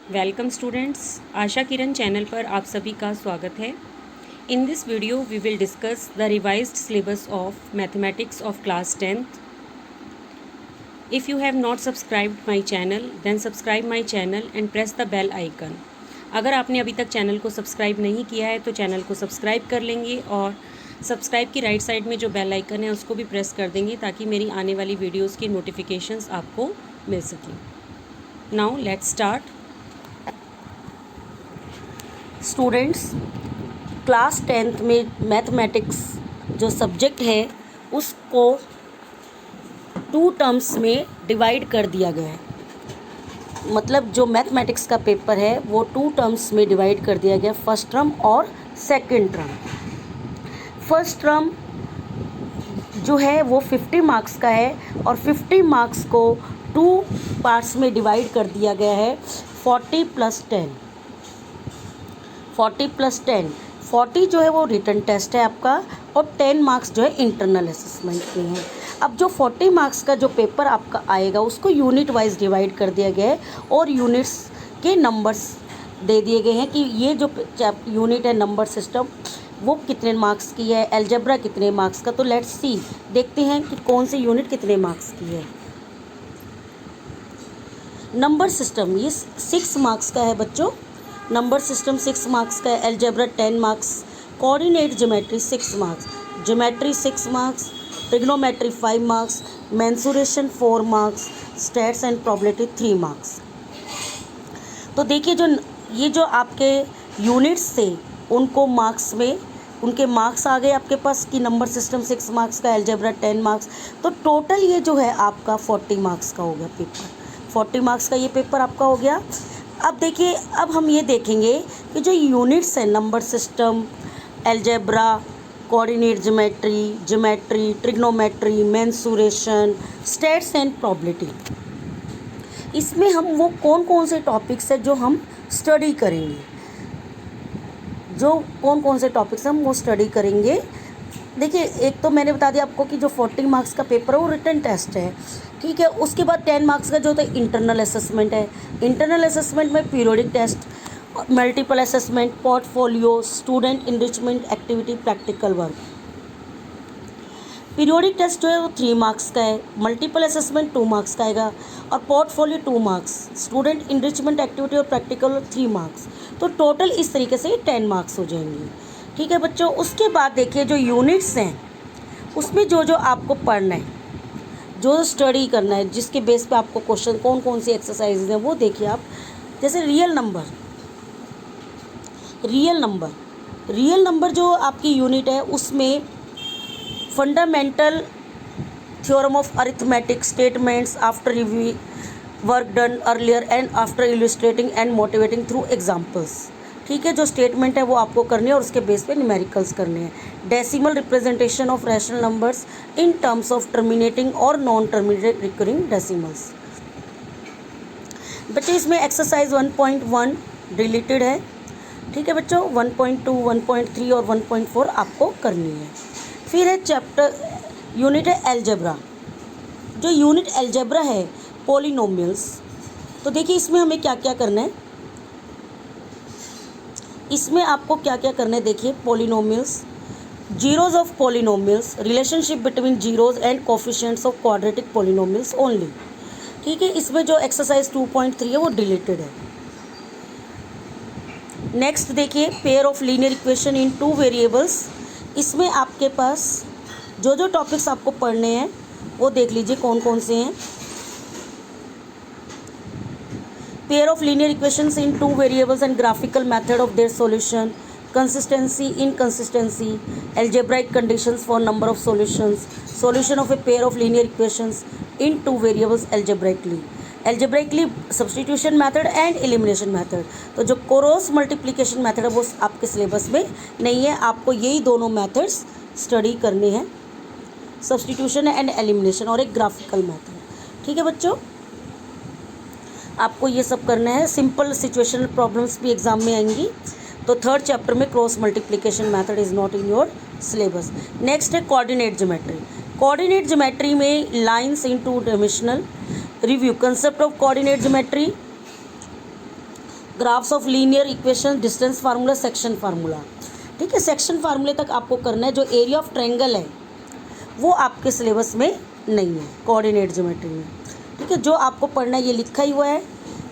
Welcome students, Asha Kiran channel पर आप सभी का स्वागत है। In this video we will discuss the revised syllabus of mathematics of class 10th। If you have not subscribed my channel then subscribe my channel and press the bell icon. अगर आपने अभी तक चैनल को subscribe नहीं किया है तो channel को सब्सक्राइब कर लेंगे और सब्सक्राइब की राइट साइड में जो बेल आइकन है उसको भी प्रेस कर देंगे ताकि मेरी आने वाली वीडियोज़ की नोटिफिकेशंस आपको मिल सकें। Now let's start. Students, class 10th में मैथमेटिक्स जो सब्जेक्ट है उसको 2 टर्म्स में डिवाइड कर दिया गया है। मतलब जो मैथमेटिक्स का पेपर है वो 2 टर्म्स में डिवाइड कर दिया गया, फर्स्ट टर्म और सेकंड टर्म। फर्स्ट टर्म जो है वो 50 मार्क्स का है और 50 मार्क्स को 2 पार्ट्स में डिवाइड कर दिया गया है, 40 + 10। 40 + 10, 40 जो है वो रिटन टेस्ट है आपका और 10 मार्क्स जो है इंटरनल असेसमेंट के हैं। अब जो 40 मार्क्स का जो पेपर आपका आएगा उसको यूनिट वाइज डिवाइड कर दिया गया है और यूनिट्स के नंबर्स दे दिए गए हैं कि ये जो यूनिट है नंबर सिस्टम वो कितने मार्क्स की है, अलजेब्रा कितने मार्क्स का। तो लेट्स सी, देखते हैं कि कौन सी यूनिट कितने मार्क्स की है। नंबर सिस्टम ये 6 मार्क्स का है बच्चों। नंबर सिस्टम 6 मार्क्स का है, algebra 10 marks, coordinate geometry 6 marks, geometry 6 marks, trigonometry 5 marks, mensuration 4 marks, stats and probability 3 marks. तो देखिए ये जो आपके यूनिट्स थे उनको मार्क्स में उनके मार्क्स आ गए आपके पास कि नंबर सिस्टम 6 मार्क्स का, अलजेब्रा 10 मार्क्स। तो टोटल ये जो है आपका 40 मार्क्स का हो गया पेपर। 40 मार्क्स का ये पेपर आपका हो गया। अब देखिए, अब हम ये देखेंगे कि जो यूनिट्स हैं number system, algebra, coordinate geometry, trigonometry, mensuration, stats and probability, इसमें हम वो कौन कौन से टॉपिक्स हैं जो हम स्टडी करेंगे। जो कौन कौन से टॉपिक्स हम वो स्टडी करेंगे। देखिए, एक तो मैंने बता दिया आपको कि जो 40 मार्क्स का पेपर है वो रिटन टेस्ट है, ठीक है। उसके बाद 10 मार्क्स का जो होता है इंटरनल असेसमेंट है। इंटरनल असेसमेंट में periodic test, multiple assessment, portfolio, student enrichment activity, practical work. Periodic test जो है वो 3 मार्क्स का है, मल्टीपल असेसमेंट 2 मार्क्स का आएगा और portfolio 2 marks, student enrichment activity और प्रैक्टिकल 3 मार्क्स। तो टोटल इस तरीके से 10 मार्क्स हो जाएंगे, ठीक है बच्चों। उसके बाद देखिए जो यूनिट्स हैं उसमें जो जो आपको पढ़ना है, जो जो करना है, जिसके बेस पे आपको क्वेश्चन कौन कौन सी एक्सरसाइजेज हैं वो देखिए आप। जैसे रियल नंबर जो आपकी यूनिट है उसमें fundamental theorem of arithmetic statements after review work done earlier and after illustrating and motivating through examples, ठीक है। जो स्टेटमेंट है वो आपको करनी है और उसके बेस पे न्यूमेरिकल्स करने हैं। Decimal representation of rational numbers in terms of terminating और नॉन टर्मिनेटेड रिकरिंग डेसिमल्स। बच्चे इसमें एक्सरसाइज 1.1 रिलेटेड है, ठीक है बच्चों। 1.2, 1.3 और 1.4 आपको करनी है। फिर है चैप्टर यूनिट है अलजेब्रा। जो यूनिट अलजेब्रा है पॉलिनोमियल्स, तो देखिए इसमें हमें क्या क्या करना है। इसमें आपको क्या क्या करना है देखिए। Polynomials, zeros of polynomials, relationship between zeros and coefficients of quadratic polynomials only, ठीक है। इसमें जो एक्सरसाइज 2.3 है वो डिलीटेड है। नेक्स्ट देखिए pair of linear equation in 2 variables. इसमें आपके पास जो जो टॉपिक्स आपको पढ़ने हैं वो देख लीजिए कौन कौन से हैं। Pair of linear equations in 2 variables and graphical method of their solution, consistency, inconsistency, algebraic conditions for number of solutions, solution of a pair of linear equations in 2 variables algebraically substitution method and elimination method। तो जो cross multiplication method है वो आपके syllabus में नहीं है, आपको यही दोनों मेथड्स स्टडी करने हैं, सब्सटीट्यूशन एंड एलिमिनेशन और एक ग्राफिकल मेथड, ठीक है बच्चों। आपको ये सब करना है। सिंपल सिचुएशनल प्रॉब्लम्स भी एग्जाम में आएंगी। तो 3rd चैप्टर में cross multiplication method is not in your syllabus. Next है कोऑर्डिनेट ज्योमेट्री। कोऑर्डिनेट ज्योमेट्री में lines in 2 dimensional review, concept of coordinate geometry, graphs of linear equation, distance formula, section formula. ठीक है, section फार्मूले तक आपको करना है। जो एरिया ऑफ ट्रायंगल है वो आपके सिलेबस में नहीं है कोऑर्डिनेट ज्योमेट्री में। ठीक है, जो आपको पढ़ना है ये लिखा ही हुआ है,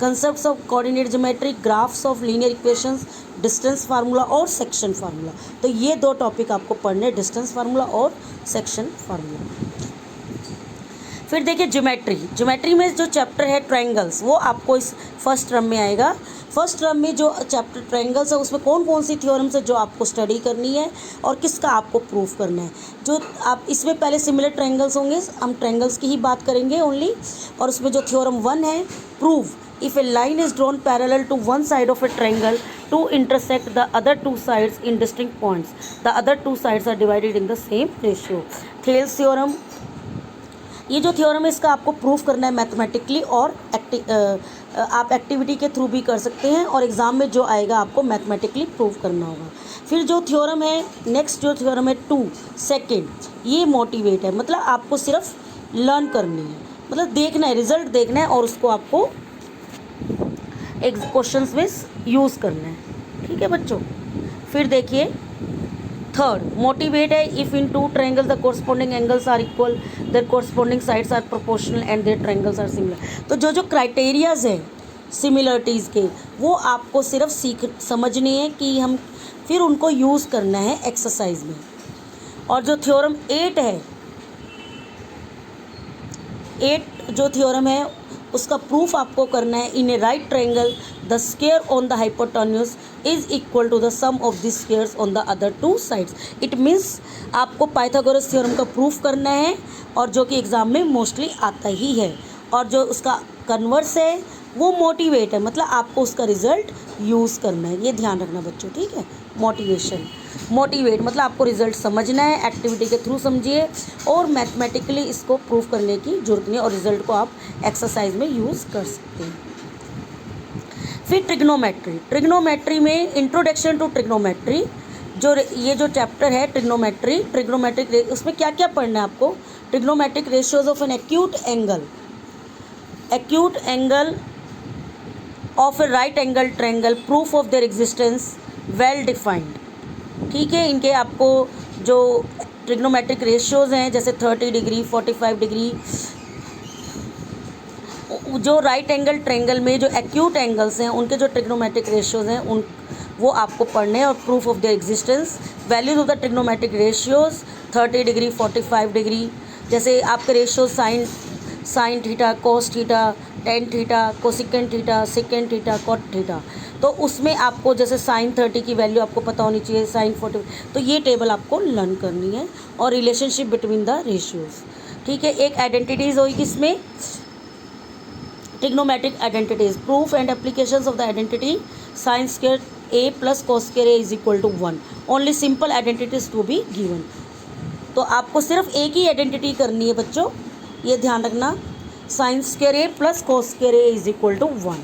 concepts of coordinate geometry, graphs of linear equations, distance formula और सेक्शन फार्मूला। तो ये दो टॉपिक आपको पढ़ने हैं, डिस्टेंस फार्मूला और सेक्शन फार्मूला। फिर देखिए ज्योमेट्री में जो चैप्टर है ट्रायंगल्स, वो आपको इस फर्स्ट टर्म में आएगा। फर्स्ट टर्म में जो चैप्टर ट्रायंगल्स है उसमें कौन कौन सी थ्योरम्स है जो आपको स्टडी करनी है और किसका आपको प्रूफ करना है। जो आप इसमें पहले सिमिलर ट्रायंगल्स होंगे, हम ट्रायंगल्स की ही बात करेंगे ओनली। और उसमें जो थ्योरम 1 है, prove if a line is drawn parallel to one side of a triangle to intersect the other two sides in distinct points, the other two sides are divided in the same ratio. Thales theorem, ये जो theorem है इसका आपको proof करना है mathematically, और आप activity के थ्रू भी कर सकते हैं, और एग्ज़ाम में जो आएगा आपको मैथमेटिकली प्रूफ करना होगा। फिर जो थ्योरम है नेक्स्ट, जो थ्योरम है 2 सेकेंड, ये मोटिवेट है, मतलब आपको सिर्फ लर्न करनी है, मतलब देखना है, रिजल्ट देखना है और उसको आपको क्वेश्चंस में यूज़ करना है। ठीक है बच्चों। फिर देखिए थर्ड मोटिवेट है, if in two triangles the corresponding angles are equal, their corresponding sides are proportional and their triangles are similar. तो जो जो क्राइटेरियाज है सिमिलरिटीज़ के, वो आपको सिर्फ समझनी है कि हम फिर उनको यूज़ करना है एक्सरसाइज में। और जो थ्योरम 8 है, 8 जो थ्योरम है उसका प्रूफ आपको करना है। In a right triangle the square on the hypotenuse is equal to the sum of the squares on the other two sides. It means आपको पाइथागोरस थ्योरम का प्रूफ करना है, और जो कि एग्ज़ाम में मोस्टली आता ही है। और जो उसका कन्वर्स है वो मोटिवेट है, मतलब आपको उसका रिजल्ट यूज़ करना है। ये ध्यान रखना बच्चों, ठीक है। मोटिवेट मतलब आपको रिजल्ट समझना है, एक्टिविटी के थ्रू समझिए, और मैथमेटिकली इसको प्रूफ करने की जरूरत नहीं है, और रिजल्ट को आप एक्सरसाइज में यूज़ कर सकते हैं। फिर ट्रिग्नोमेट्री में इंट्रोडक्शन टू ट्रिग्नोमेट्री, जो ये जो चैप्टर है ट्रिग्नोमेट्रिक उसमें क्या क्या पढ़ना है आपको। Trigonometric ratios of an acute angle of A right angle triangle, proof of their existence, well defined. ठीक है, इनके आपको जो ट्रिग्नोमेट्रिक रेशियोज़ हैं जैसे 30 डिग्री 45 डिग्री, जो राइट एंगल ट्रायंगल में जो एक्यूट एंगल्स हैं उनके जो ट्रिग्नोमेट्रिक रेशियोज़ हैं उन वो आपको पढ़ने हैं, और proof of their existence, values of the trigonometric ratios 30 degree 45 degree, जैसे आपके ratio sine theta, cos theta, tan theta, cosecant theta, second theta, cot theta. तो उसमें आपको जैसे साइन 30 की वैल्यू आपको पता होनी चाहिए, साइन 40, तो ये टेबल आपको लर्न करनी है, और रिलेशनशिप बिटवीन द रेशियोज़। ठीक है, एक आइडेंटिटीज़ होगी इसमें, trigonometric identities, proof and applications of the identity sine square A plus cos square A is equal to 1, only simple identities to be given. तो आपको सिर्फ एक ही आइडेंटिटी करनी है बच्चों, ये ध्यान रखना, sine square A plus cos square A is equal to 1,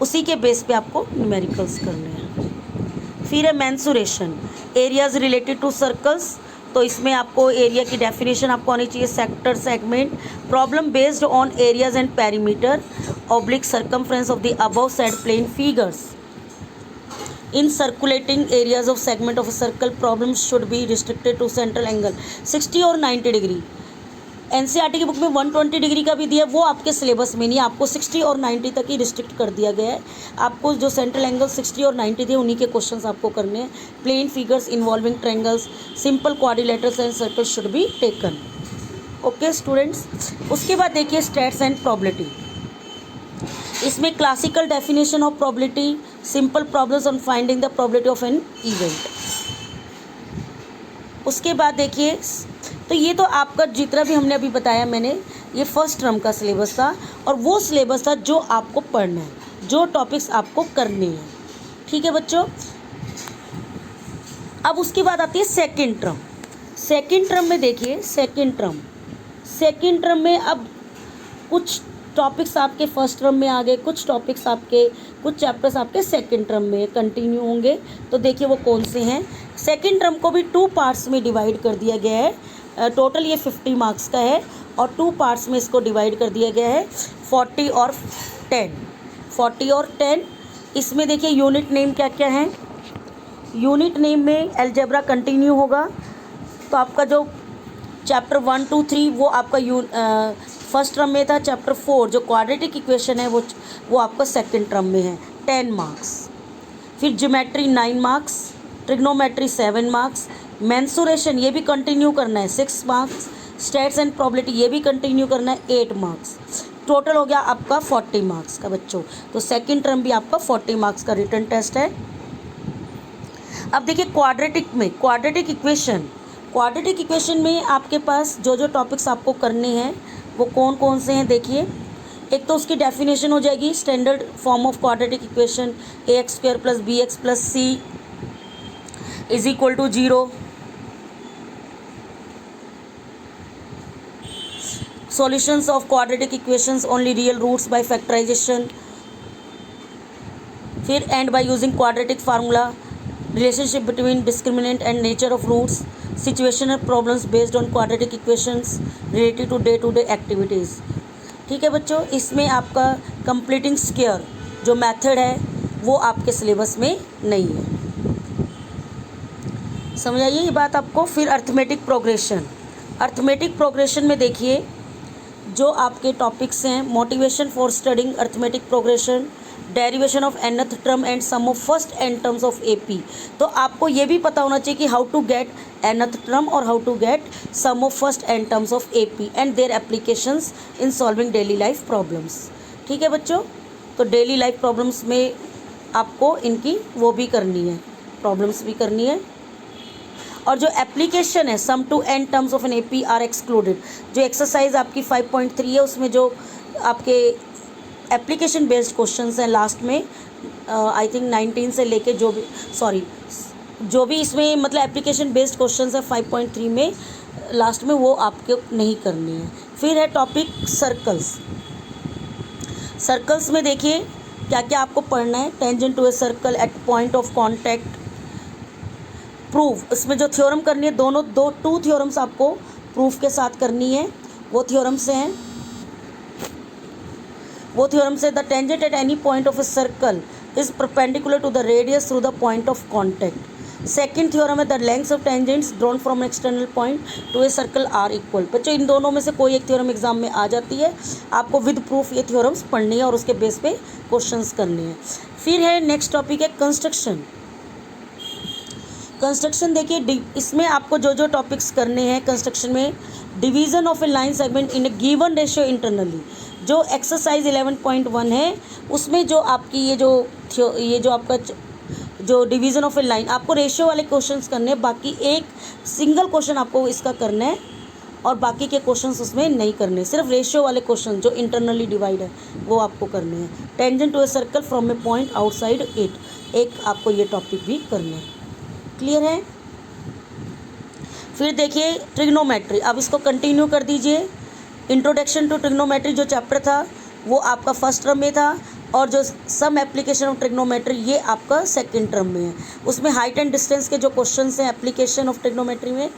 उसी के बेस पे आपको न्यूमेरिकल्स करने हैं। फिर है mensuration, areas related to circles, तो इसमें आपको एरिया की डेफिनेशन आपको आनी चाहिए, sector, segment, problem based on areas and perimeter, oblique circumference of the above side plane figures in circulating areas of segment of a circle, problem should be restricted to central angle 60 और 90 degree. NCERT की book में 120 degree का भी दिया, वो आपके syllabus में नहीं, आपको 60 और 90 तक ही रिस्ट्रिक्ट कर दिया गया है। आपको जो सेंट्रल एंगल 60 और 90 थे उन्हीं के क्वेश्चंस आपको करने हैं। Plane figures involving triangles, simple quadrilaterals and circles should be taken. Okay students, उसके बाद देखिए स्टैट्स एंड प्रोबेबिलिटी, इसमें classical definition of probability, simple problems on finding the probability of an event. उसके बाद देखिए, तो ये तो आपका जितना भी हमने अभी बताया मैंने, ये फर्स्ट टर्म का सिलेबस था, और वो सिलेबस था जो आपको पढ़ना है, जो टॉपिक्स आपको करने हैं। ठीक है बच्चों, अब उसके बाद आती है सेकंड टर्म। सेकंड टर्म में देखिए, सेकंड टर्म में अब कुछ टॉपिक्स आपके फर्स्ट टर्म में आ गए, कुछ टॉपिक्स आपके, कुछ चैप्टर्स आपके सेकंड टर्म में कंटिन्यू होंगे। तो देखिए वो कौन से हैं। सेकंड टर्म को भी 2 पार्ट्स में डिवाइड कर दिया गया है, टोटल ये 50 मार्क्स का है, और 2 पार्ट्स में इसको डिवाइड कर दिया गया है, 40 और 10। इसमें देखिए यूनिट नेम क्या क्या है। यूनिट नेम में अलजेब्रा कंटिन्यू होगा, तो आपका जो चैप्टर 1 2 3 वो आपका फर्स्ट टर्म में था। चैप्टर 4 जो क्वाड्रेटिक इक्वेशन है वो आपका सेकंड टर्म में है, 10 मार्क्स। फिर geometry 9 marks, trigonometry 7 marks, mensuration ये भी कंटिन्यू करना है 6 मार्क्स, स्टैट्स एंड प्रोबेबिलिटी ये भी कंटिन्यू करना है 8 मार्क्स। टोटल हो गया आपका 40 मार्क्स का बच्चों। तो सेकंड टर्म भी आपका 40 मार्क्स का रिटन टेस्ट है। अब देखिए क्वाड्रेटिक इक्वेशन में आपके पास जो जो टॉपिक्स आपको करने हैं वो कौन कौन से हैं देखिए। एक तो उसकी डेफिनेशन हो जाएगी, standard form of quadratic equation ax² + bx + c = 0। Solutions of quadratic equations only real roots by factorization. फिर and by using quadratic formula, relationship between discriminant and nature of roots, situational problems based on quadratic equations related to day activities. ठीक है बच्चों, इसमें आपका completing square जो method है वो आपके सिलेबस में नहीं है, समझ आइए ये बात आपको। फिर अर्थमेटिक प्रोग्रेशन में देखिए जो आपके टॉपिक्स हैं, motivation for studying arithmetic progression, derivation of nth term and sum of first n terms of AP। तो आपको ये भी पता होना चाहिए कि how to get nth term और how to get sum of first n terms of AP and their applications in solving daily life problems. ठीक है बच्चों, तो डेली लाइफ प्रॉब्लम्स में आपको इनकी वो भी करनी है, प्रॉब्लम्स भी करनी है। और जो एप्लीकेशन है sum to n terms of an AP are excluded. जो एक्सरसाइज आपकी 5.3 है उसमें जो आपके एप्लीकेशन बेस्ड क्वेश्चंस हैं लास्ट में आई थिंक 19 से लेके जो भी इसमें मतलब एप्लीकेशन बेस्ड क्वेश्चंस है 5.3 में लास्ट में वो आपको नहीं करनी है। फिर है टॉपिक सर्कल्स में देखिए क्या क्या आपको पढ़ना है। Tangent to a circle at point of contact, proof, इसमें जो थ्योरम करनी है टू थ्योरम्स आपको प्रूफ के साथ करनी है। वो थ्योरम्स हैं the tangent at any point of a circle is perpendicular to the radius through the point of contact. Second theorem है the lengths of tangents drawn from external point to a circle are equal. बच्चों इन दोनों में से कोई एक theorem exam में आ जाती है, आपको विद प्रूफ ये थ्योरम्स पढ़नी है और उसके बेस पे क्वेश्चंस करने हैं। फिर है नेक्स्ट टॉपिक है कंस्ट्रक्शन देखिए इसमें आपको जो जो टॉपिक्स करने हैं कंस्ट्रक्शन में, division of A line segment in A given ratio internally. जो एक्सरसाइज 11.1 है उसमें जो आपकी ये जो आपका जो डिवीज़न ऑफ ए लाइन आपको रेशियो वाले क्वेश्चंस करने हैं, बाकी एक सिंगल क्वेश्चन आपको इसका करना है और बाकी के क्वेश्चंस उसमें नहीं करने, सिर्फ रेशियो वाले क्वेश्चन जो इंटरनली डिवाइड है वो आपको करने हैं। Tangent to a circle from a point outside it, एक आपको ये टॉपिक भी करना है। क्लियर है। फिर देखिए ट्रिग्नोमेट्री, अब इसको कंटिन्यू कर दीजिए। इंट्रोडक्शन टू ट्रिग्नोमेट्री जो चैप्टर था वो आपका फर्स्ट टर्म में था और जो सम एप्लीकेशन ऑफ ट्रिग्नोमेट्री ये आपका सेकंड टर्म में है। उसमें हाइट एंड डिस्टेंस के जो क्वेश्चंस हैं एप्लीकेशन ऑफ ट्रिग्नोमेट्री में,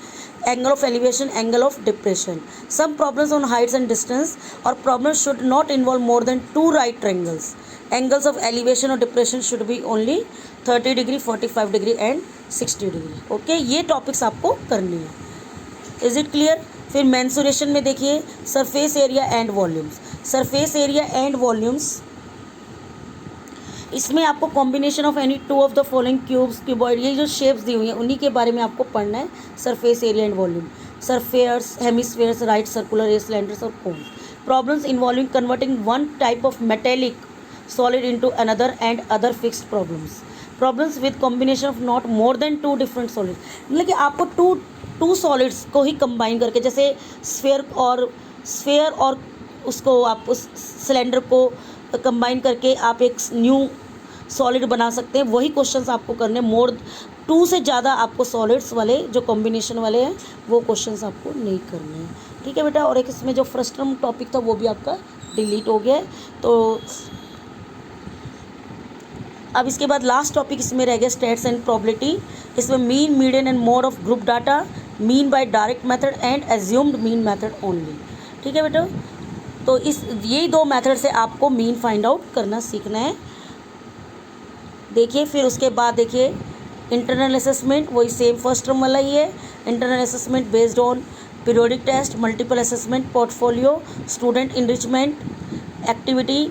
angle of elevation, angle of depression, some problems on heights and distance और problems should not involve more than 2 right triangles. Angles of elevation और डिप्रेशन should be only 30 degree, 45 degree and 60 degree. Okay, ये topics आपको करनी है। Is it clear. फिर mensuration में देखिए सरफेस एरिया एंड वॉल्यूम्स, इसमें आपको combination of any 2 of the following cubes, cuboid, ये जो शेप्स दी हुई हैं उन्हीं के बारे में आपको पढ़ना है। Surface area and volume, spheres, hemispheres, right circular, cylinders और cones. Problems involving converting one type of metallic solid into another and other fixed problems with combination of not more than 2 different solid. मतलब कि आपको to solids को ही combine करके, जैसे sphere और उसको आप उस सिलेंडर को कंबाइन करके आप एक न्यू सॉलिड बना सकते हैं, वही क्वेश्चंस आपको करने। मोर 2 से ज़्यादा आपको सॉलिड्स वाले जो कॉम्बिनेशन वाले हैं वो क्वेश्चंस आपको नहीं करने हैं। ठीक है बेटा। और एक इसमें जो फर्स्ट टर्म टॉपिक था वो भी आपका डिलीट हो गया है। तो अब इसके बाद लास्ट टॉपिक इसमें रह गया स्टैट्स एंड प्रोबेबिलिटी। इसमें mean, median and mode of group data, mean by direct method and assumed mean method only. ठीक है बेटा। तो यही 2 मेथड से आपको मीन फाइंड आउट करना सीखना है। देखिए फिर उसके बाद देखिए इंटरनल असेसमेंट, वही सेम फर्स्ट टर्म वाला ही है। Internal assessment based on periodic test, multiple assessment, portfolio, student enrichment, activity,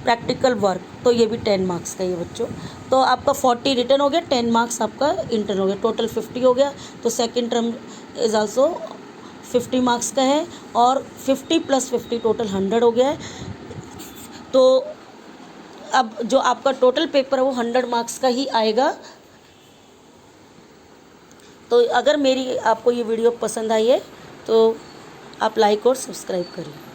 practical work, तो ये भी 10 मार्क्स का ही है बच्चों। तो आपका 40 रिटर्न हो गया, 10 मार्क्स आपका इंटर्न हो गया, टोटल 50 हो गया। तो second term is also 50 marks का है, और 50 + 50 टोटल 100 हो गया है। तो अब जो आपका टोटल पेपर है वो 100 मार्क्स का ही आएगा। तो अगर मेरी आपको ये वीडियो पसंद आई है तो आप लाइक और सब्सक्राइब करिए।